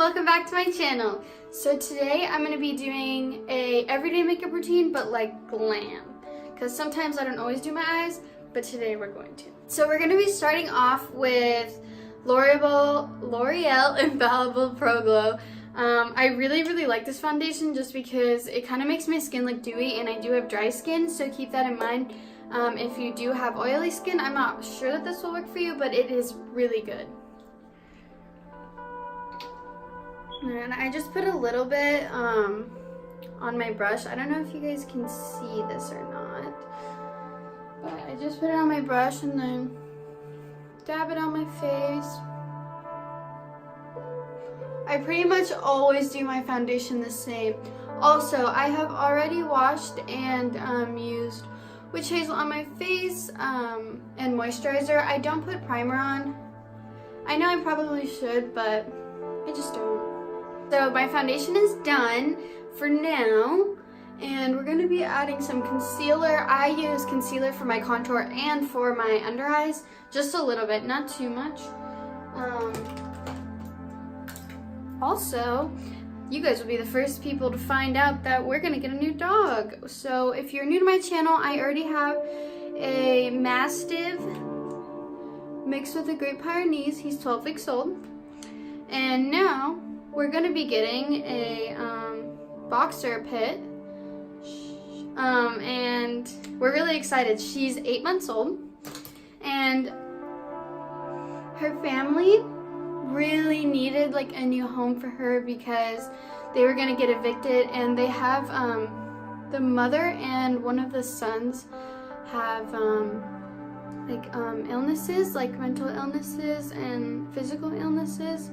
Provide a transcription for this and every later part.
welcome back to my channel. So today I'm going to be doing a everyday makeup routine, but like glam, because sometimes I don't always do my eyes, but today we're going to. So we're going to be starting off with L'Oreal Infallible Pro Glow. I really like this foundation just because it kind of makes my skin look dewy, and I do have dry skin, so keep that in mind. If you do have oily skin, I'm not sure that this will work for you, but it is really good. And I just put a little bit on my brush. I don't know if you guys can see this or not, but I just put it on my brush and then dab it on my face. I pretty much always do my foundation the same. Also, I have already washed and used witch hazel on my face and moisturizer. I don't put primer on. I know I probably should, but I just don't. So my foundation is done for now, and we're going to be adding some concealer. I use concealer for my contour and for my under eyes, just a little bit, not too much. Also, you guys will be the first people to find out that we're going to get a new dog. So if you're new to my channel, I already have a Mastiff mixed with a Great Pyrenees. He's 12 weeks old. And now we're going to be getting a boxer pit, and we're really excited. She's 8 months old, and her family really needed like a new home for her because they were going to get evicted, and they have the mother and one of the sons have illnesses, like mental illnesses and physical illnesses.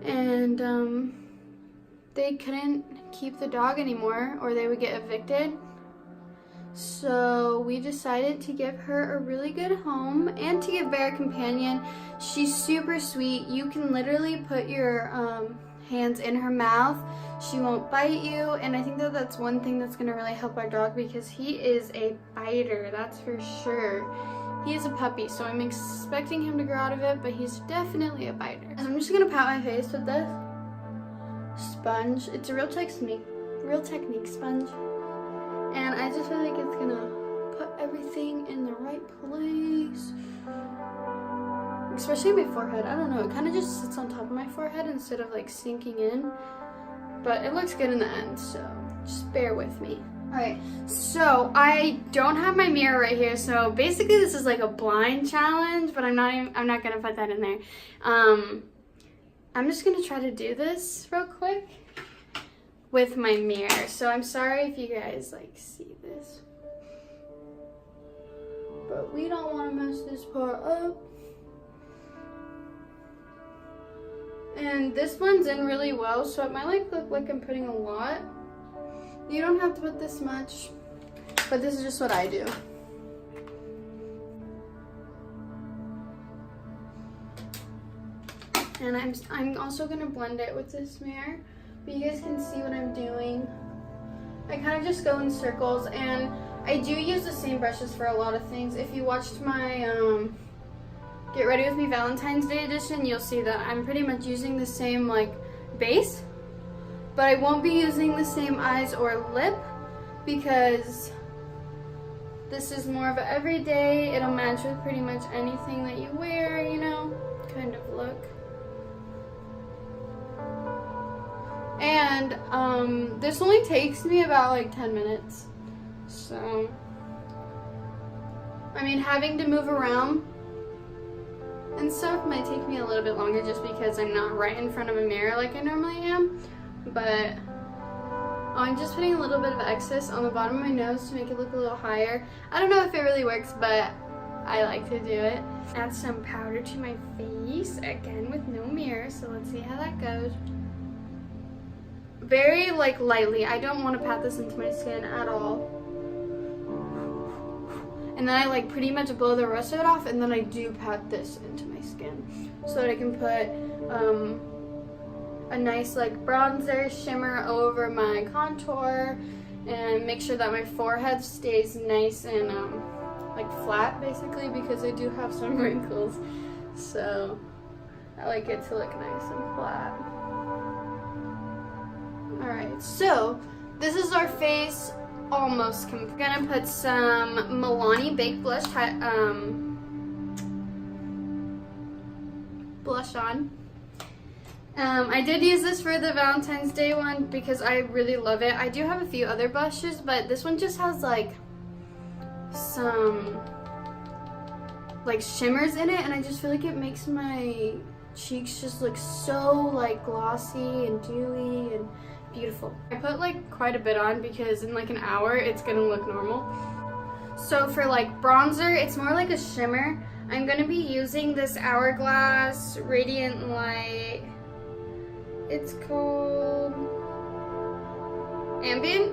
And they couldn't keep the dog anymore or they would get evicted. So we decided to give her a really good home and to give Bear a companion. She's super sweet. You can literally put your hands in her mouth. She won't bite you, and I think that that's one thing that's going to really help our dog because he is a biter, that's for sure. He is a puppy, so I'm expecting him to grow out of it, but he's definitely a biter. So I'm just gonna pat my face with this sponge. It's a Real Technique sponge. And I just feel like it's gonna put everything in the right place. Especially my forehead. I don't know, it kind of just sits on top of my forehead instead of like sinking in. But it looks good in the end, so just bear with me. Alright, so I don't have my mirror right here, so basically this is like a blind challenge, but I'm not gonna put that in there. I'm just gonna try to do this real quick with my mirror. So I'm sorry if you guys like see this, but we don't want to mess this part up. And this blends in really well, so it might like look like I'm putting a lot. You don't have to put this much, but this is just what I do. And I'm also gonna blend it with this mirror, but you guys can see what I'm doing. I kind of just go in circles, and I do use the same brushes for a lot of things. If you watched my Get Ready With Me Valentine's Day edition, you'll see that I'm pretty much using the same like base. But I won't be using the same eyes or lip because this is more of an everyday, it'll match with pretty much anything that you wear, you know, kind of look. And this only takes me about like 10 minutes. So, I mean, having to move around and stuff might take me a little bit longer just because I'm not right in front of a mirror like I normally am. But I'm just putting a little bit of excess on the bottom of my nose to make it look a little higher. I don't know if it really works, but I like to do it. Add some powder to my face, again with no mirror, so let's see how that goes. Very like lightly. I don't want to pat this into my skin at all. And then I like pretty much blow the rest of it off, and then I do pat this into my skin so that I can put a nice like bronzer shimmer over my contour and make sure that my forehead stays nice and like flat basically, because I do have some wrinkles, so I like it to look nice and flat. Alright, so this is our face almost complete. I'm gonna put some Milani Baked Blush blush on. I did use this for the Valentine's Day one because I really love it. I do have a few other blushes, but this one just has like some like shimmers in it, and I just feel like it makes my cheeks just look so like glossy and dewy and beautiful. I put like quite a bit on because in like an hour it's gonna look normal. So for like bronzer, it's more like a shimmer. I'm gonna be using this Hourglass Radiant Light. It's called Ambient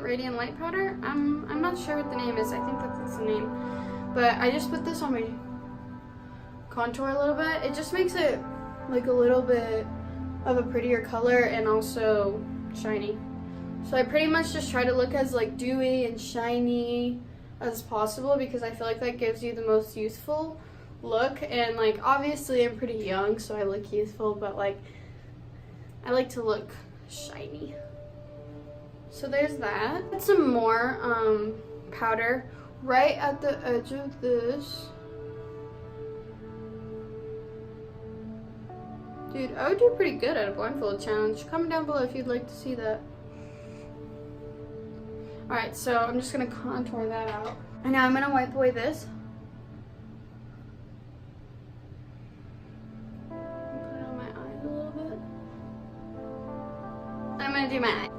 Radiant Light Powder. I'm not sure what the name is. I think that's the name. But I just put this on my contour a little bit. It just makes it like a little bit of a prettier color and also shiny. So I pretty much just try to look as like dewy and shiny as possible because I feel like that gives you the most youthful look. And like obviously I'm pretty young, so I look youthful, but like I like to look shiny. So there's that. Put some more powder right at the edge of this. Dude, I would do pretty good at a blindfold challenge. Comment down below if you'd like to see that. Alright, so I'm just gonna contour that out. And now I'm gonna wipe away this. Put it on my eyes a little bit. I'm gonna do my eye.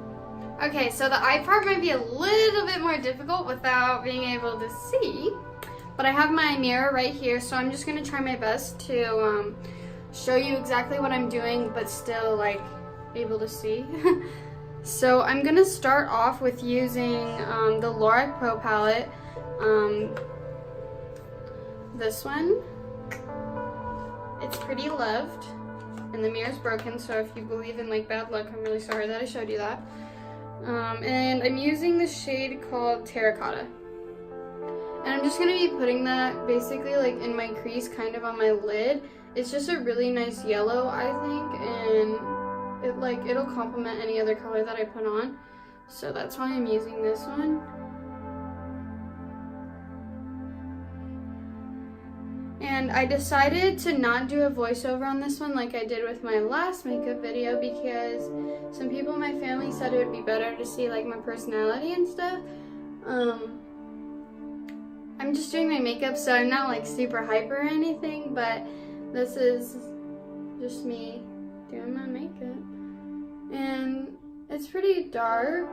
Okay, so the eye part might be a little bit more difficult without being able to see. But I have my mirror right here, so I'm just gonna try my best to show you exactly what I'm doing, but still like able to see. So I'm gonna start off with using the Lorac Pro palette. This one. It's Pretty Loved, and the mirror's broken, so if you believe in like bad luck, I'm really sorry that I showed you that. And I'm using the shade called Terracotta. And I'm just gonna be putting that basically like in my crease, kind of on my lid. It's just a really nice yellow, I think, and it'll complement any other color that I put on. So that's why I'm using this one. And I decided to not do a voiceover on this one like I did with my last makeup video because some people in my family said it would be better to see like my personality and stuff. I'm just doing my makeup, so I'm not like super hyper or anything, but this is just me doing my makeup. And it's pretty dark.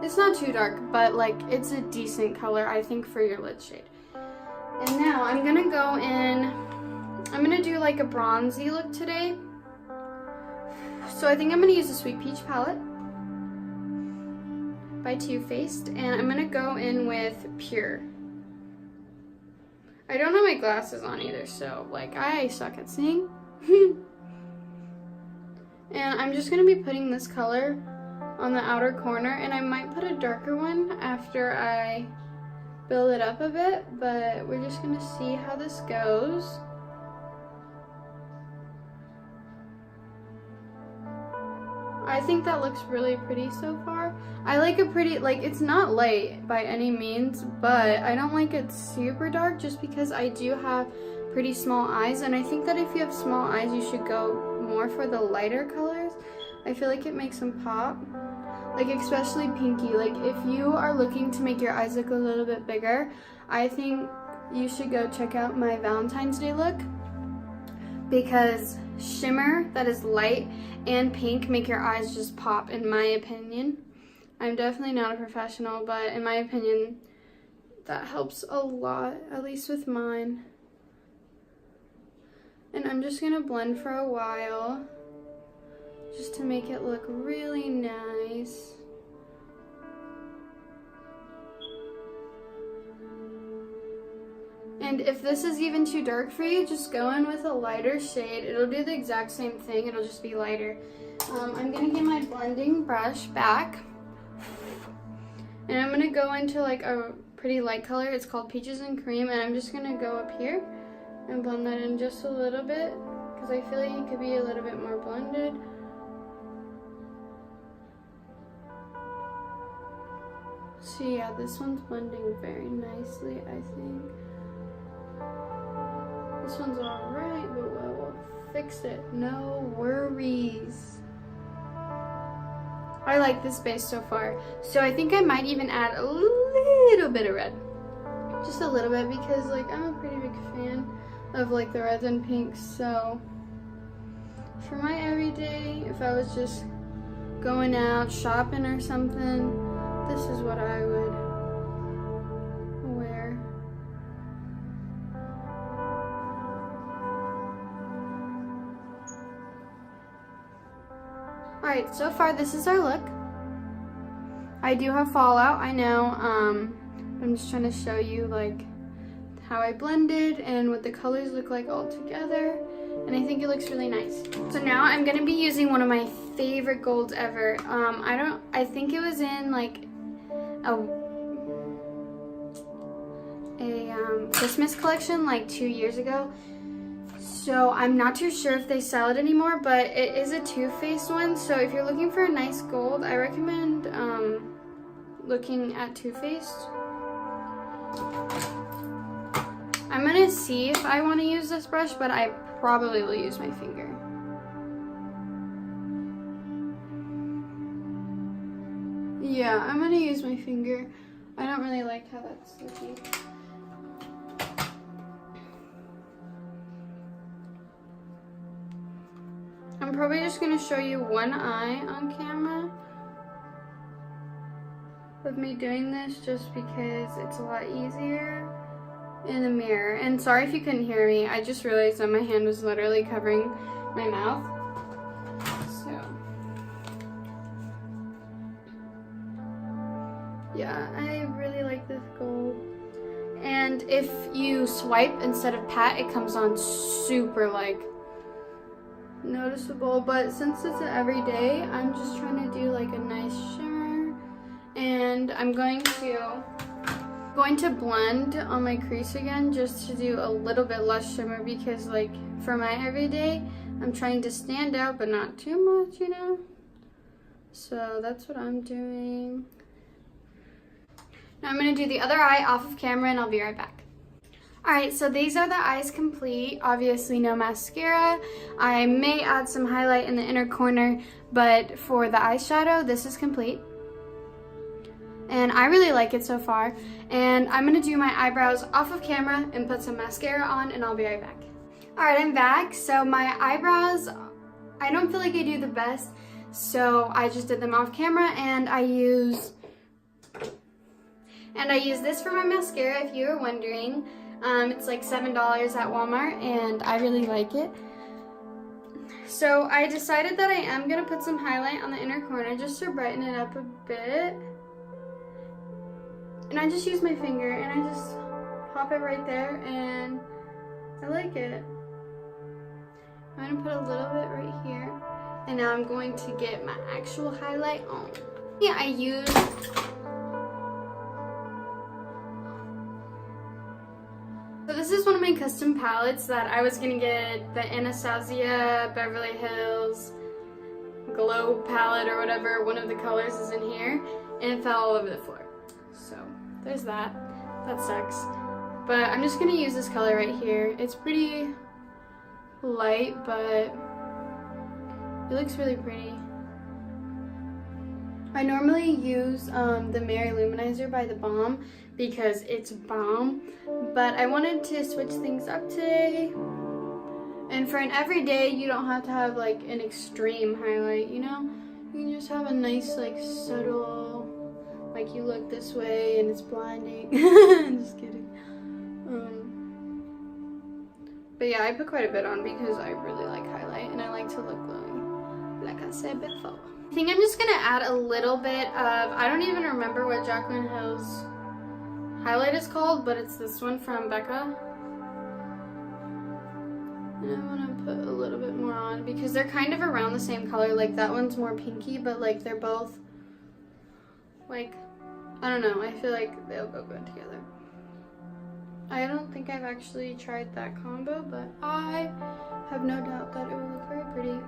It's not too dark, but like it's a decent color, I think, for your lid shade. And now I'm gonna go in, I'm gonna do like a bronzy look today. So I think I'm gonna use the Sweet Peach palette by Too Faced, and I'm gonna go in with Pure. I don't have my glasses on either, so like I suck at seeing. And I'm just gonna be putting this color on the outer corner, and I might put a darker one after I build it up a bit, but we're just gonna see how this goes. I think that looks really pretty so far. I like a pretty, like it's not light by any means, but I don't like it super dark just because I do have pretty small eyes, and I think that if you have small eyes you should go more for the lighter colors. I feel like it makes them pop. Like especially pinky. Like if you are looking to make your eyes look a little bit bigger, I think you should go check out my Valentine's Day look, because shimmer that is light and pink make your eyes just pop, in my opinion. I'm definitely not a professional, but in my opinion that helps a lot, at least with mine. And I'm just gonna blend for a while just to make it look really nice. And if this is even too dark for you, just go in with a lighter shade. It'll do the exact same thing, it'll just be lighter. I'm gonna get my blending brush back, and I'm gonna go into like a pretty light color. It's called Peaches and Cream, and I'm just gonna go up here and blend that in just a little bit, because I feel like it could be a little bit more blended. So yeah, this one's blending very nicely, I think. This one's alright, but we'll fix it. No worries. I like this base so far. So I think I might even add a little bit of red. Just a little bit, because like I'm a pretty big fan of like the reds and pinks. So for my everyday, if I was just going out shopping or something, this is what I would wear. Alright, so far this is our look. I do have fallout, I know. I'm just trying to show you like how I blended and what the colors look like all together. And I think it looks really nice. So now I'm gonna be using one of my favorite golds ever. I think it was in like a Christmas collection like 2 years ago. So I'm not too sure if they sell it anymore, but it is a Too Faced one. So if you're looking for a nice gold, I recommend looking at Too Faced. I'm gonna see if I want to use this brush, but I probably will use my finger. Yeah, I'm gonna use my finger. I don't really like how that's looking. I'm probably just gonna show you one eye on camera of me doing this, just because it's a lot easier in the mirror. And sorry if you couldn't hear me, I just realized that my hand was literally covering my mouth. So yeah, I really like this gold. And if you swipe instead of pat, it comes on super like noticeable. But since it's an everyday, I'm just trying to do like a nice shimmer, and I'm going to blend on my crease again, just to do a little bit less shimmer, because like for my everyday, I'm trying to stand out but not too much, you know. So that's what I'm doing. Now I'm going to do the other eye off of camera, and I'll be right back. Alright, so these are the eyes complete. Obviously no mascara. I may add some highlight in the inner corner, but for the eyeshadow, this is complete. And I really like it so far. And I'm going to do my eyebrows off of camera and put some mascara on, and I'll be right back. Alright, I'm back. So my eyebrows, I don't feel like I do the best, so I just did them off camera, and I use this for my mascara, if you were wondering. It's like $7 at Walmart, and I really like it. So I decided that I am going to put some highlight on the inner corner just to brighten it up a bit. And I just use my finger, and I just pop it right there, and I like it. I'm going to put a little bit right here, and now I'm going to get my actual highlight on. Yeah, I use So this is one of my custom palettes that I was going to get, the Anastasia Beverly Hills Glow palette or whatever. One of the colors is in here, and it fell all over the floor. So there's that. That sucks. But I'm just going to use this color right here. It's pretty light, but it looks really pretty. I normally use the Mary Luminizer by The Balm because it's bomb, but I wanted to switch things up today. And for an everyday, you don't have to have like an extreme highlight, you know? You can just have a nice like subtle, like you look this way and it's blinding. Just kidding. But yeah, I put quite a bit on because I really like highlight and I like to look glowy, like I said before. I think I'm just gonna add a little bit of, I don't even remember what Jaclyn Hill's highlight is called, but it's this one from Becca. And I wanna put a little bit more on because they're kind of around the same color. Like that one's more pinky, but like they're both like, I don't know, I feel like they'll go good together. I don't think I've actually tried that combo, but I have no doubt that it will look very pretty.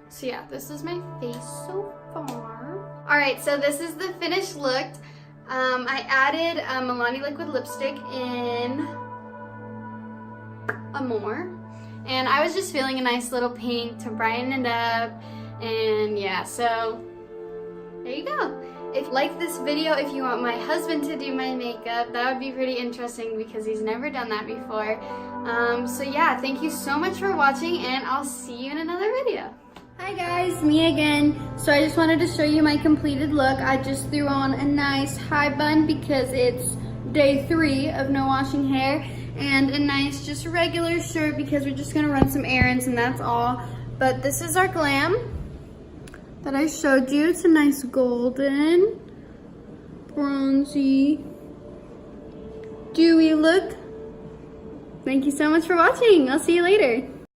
So yeah, this is my face so far. All right, so this is the finished look. I added Milani liquid lipstick in Amore, and I was just feeling a nice little pink to brighten it up, and yeah, so there you go. If you like this video, if you want my husband to do my makeup, that would be pretty interesting because he's never done that before. So yeah, thank you so much for watching, and I'll see you in another video. Hi guys, me again. So I just wanted to show you my completed look. I just threw on a nice high bun because it's day 3 of no washing hair, and a nice just regular shirt because we're just gonna run some errands and that's all. But this is our glam that I showed you. It's a nice golden, bronzy, dewy look. Thank you so much for watching. I'll see you later.